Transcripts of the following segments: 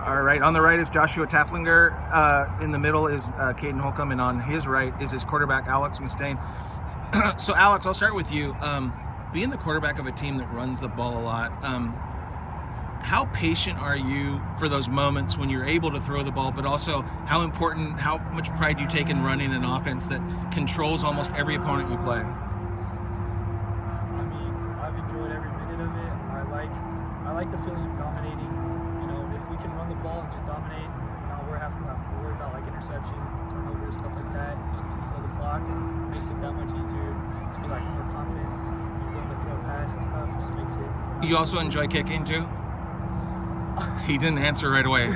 All right, on the right is Joshua Taflinger. In the middle is Caden Holcomb, and on his right is his quarterback, Alex Mustain. So, Alex, I'll start with you. Being the quarterback of a team that runs the ball a lot, how patient are you for those moments when you're able to throw the ball, but also how much pride do you take in running an offense that controls almost every opponent you play? I mean, I've enjoyed every minute of it. I like the feeling of dominating. You know, if we can run the ball and just dominate, not have to worry about like interceptions, turnovers, stuff like that. Just control the clock. It makes it that much easier to be like more confident. You're going to throw a pass and stuff. It just makes it. You also enjoy kicking too? He didn't answer right away.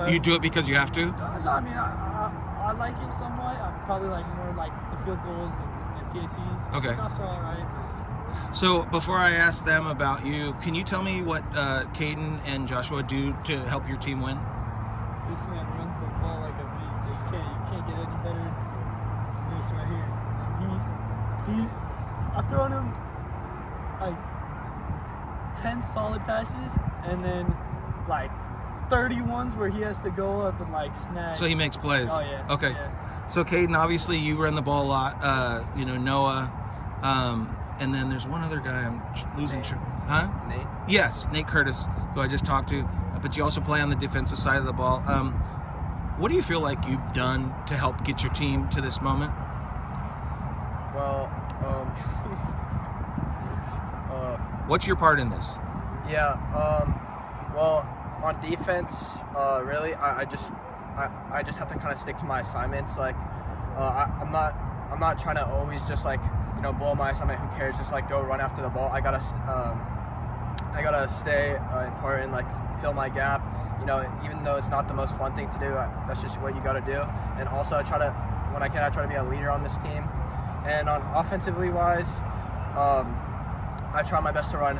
You do it because you have to? No, I mean, I like it somewhat. I probably like more like the field goals and PATs. Okay. Kickoffs are all right. So before I ask them about you, can you tell me what Caden and Joshua do to help your team win? This man runs the ball like a beast. You can't get any better than this right here. I've thrown him like 10 solid passes and then like 30 ones where he has to go up and like snag. So he makes plays. Oh yeah. Okay. Yeah. So Caden, obviously you run the ball a lot. Noah, and then there's one other guy I'm losing track. Huh? Nate. Yes, Nate Curtis, who I just talked to. But you also play on the defensive side of the ball. What do you feel like you've done to help get your team to this moment? Well, What's your part in this? yeah. Well, on defense, really, I just have to kind of stick to my assignments. Like, I'm not trying to always just like blow my assignment. Who cares? Just like go run after the ball. I gotta stay in part and like fill my gap. Even though it's not the most fun thing to do, that's just what you got to do. And also, I try to be a leader on this team. And on offensively wise, I try my best to run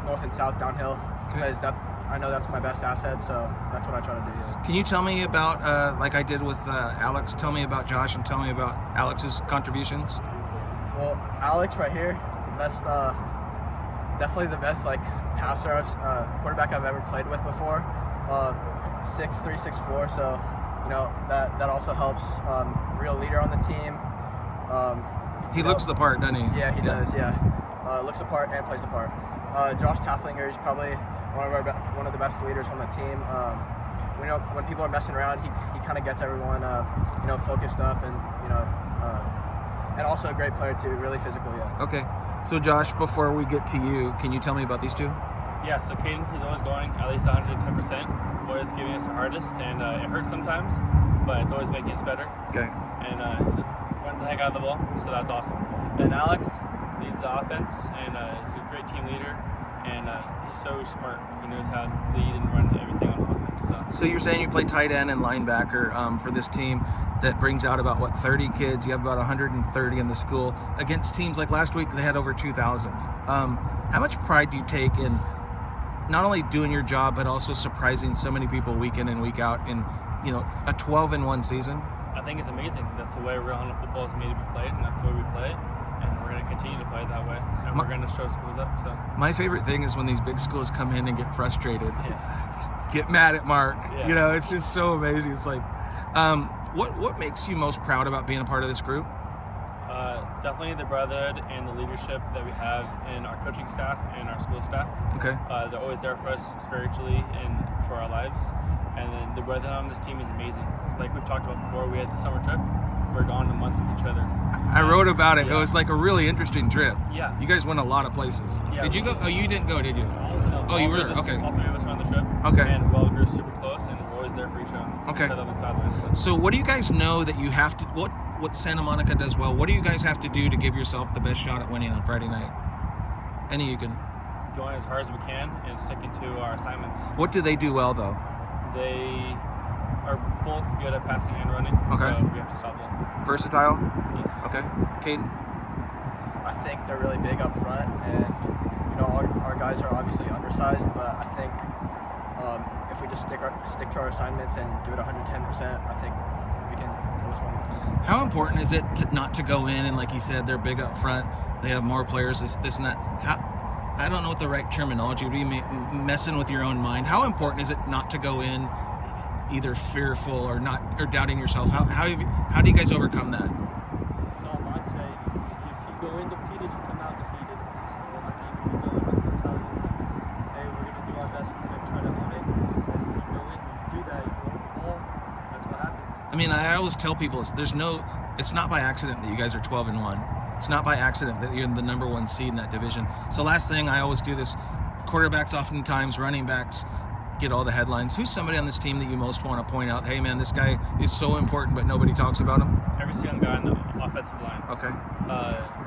north and south downhill because I know that's my best asset. So that's what I try to do. Yeah. Can you tell me about, like I did with Alex, tell me about Josh and tell me about Alex's contributions? Well, Alex right here, definitely the best like passer, quarterback I've ever played with before. 6'3", 6'4", so that also helps. Real leader on the team. He looks the part, doesn't he? Yeah, he does. Yeah, looks the part and plays the part. Josh Taflinger is probably one of the best leaders on the team. When people are messing around, he kind of gets everyone focused up and also a great player too, really physical. Yeah. Okay, so Josh, before we get to you, can you tell me about these two? Yeah, so Caden, he's always going at least 110%, always giving us the hardest, and it hurts sometimes, but it's always making us better. Okay. And he runs the heck out of the ball, so that's awesome. And Alex leads the offense, and he's a great team leader, and he's so smart. He knows how to lead and run everything on offense. So you're saying you play tight end and linebacker for this team that brings out about, 30 kids? You have about 130 in the school against teams like last week, they had over 2,000. How much pride do you take in not only doing your job, but also surprising so many people week in and week out in, a 12-in-1 season? I think it's amazing. That's the way Real Honda football is made to be played, and that's the way we play it. And we're going to continue to play it that way, and we're going to show schools up. So my favorite thing is when these big schools come in and get frustrated, yeah. get mad at Mark. Yeah. It's just so amazing. It's like, what makes you most proud about being a part of this group? Definitely the brotherhood and the leadership that we have in our coaching staff and our school staff. Okay. They're always there for us spiritually and for our lives. And then the brotherhood on this team is amazing. Like we've talked about before, we had the summer trip. We're gone a month with each other. I wrote about it. Yeah. It was like a really interesting trip. Yeah. You guys went a lot of places. Yeah, did you go? Oh, you didn't go, did you? No, Oh, you were? Okay. All three of us were on the trip. Okay. And we all grew super close, and we're always there for each other. Okay. Each other on the sidelines. So what do you guys know that you have to, what Santa Monica does well, what do you guys have to do to give yourself the best shot at winning on Friday night? Any you can. Going as hard as we can and sticking to our assignments. What do they do well, though? They are both good at passing and running. Okay. So we have to stop both. Versatile? Yes. Okay. Caden? I think they're really big up front, and our guys are obviously undersized, but I think if we just stick to our assignments and give it 110%, I think we can pull this one. How important is it not to go in and, like you said, they're big up front, they have more players, this and that. I don't know what the right terminology would be, messing with your own mind. How important is it not to go in either fearful or doubting yourself? How do you guys overcome that? It's all mindset. If you go in defeated, you come out defeated. So I think if you go in with the mentality like, hey, we're going to do our best, we're going to try to own it, and you go in, you do that, you own the ball, that's what happens. I mean, I always tell people it's not by accident that you guys are 12-1. It's not by accident that you're the number 1 seed in that division. So last thing, I always do this, quarterbacks oftentimes, running backs get all the headlines. Who's somebody on this team that you most want to point out, hey man, this guy is so important but nobody talks about him? Every single guy on the offensive line. Okay.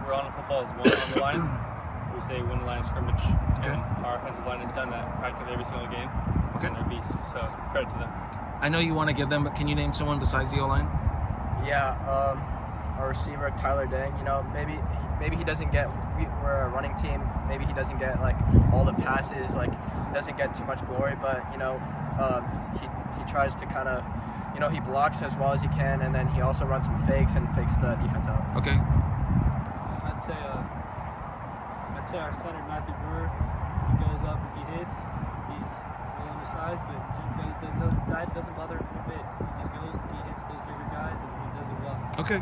We're on football is one on the line. We say win the line of scrimmage. Okay. And our offensive line has done that practically every single game. Okay. And they're beasts. So credit to them. I know you want to give them, but can you name someone besides the O-line? Yeah, our receiver Tyler Dang. You know, maybe he doesn't get. We're a running team. Maybe he doesn't get like all the passes. Like doesn't get too much glory. But you know, he tries to kind of, you know, he blocks as well as he can, and then he also runs some fakes and fakes the defense out. Okay. I'd say our center Matthew Brewer. He goes up and he hits. He's a little undersized, but that doesn't bother him a bit. He just goes and he hits those bigger guys and he does it well. Okay.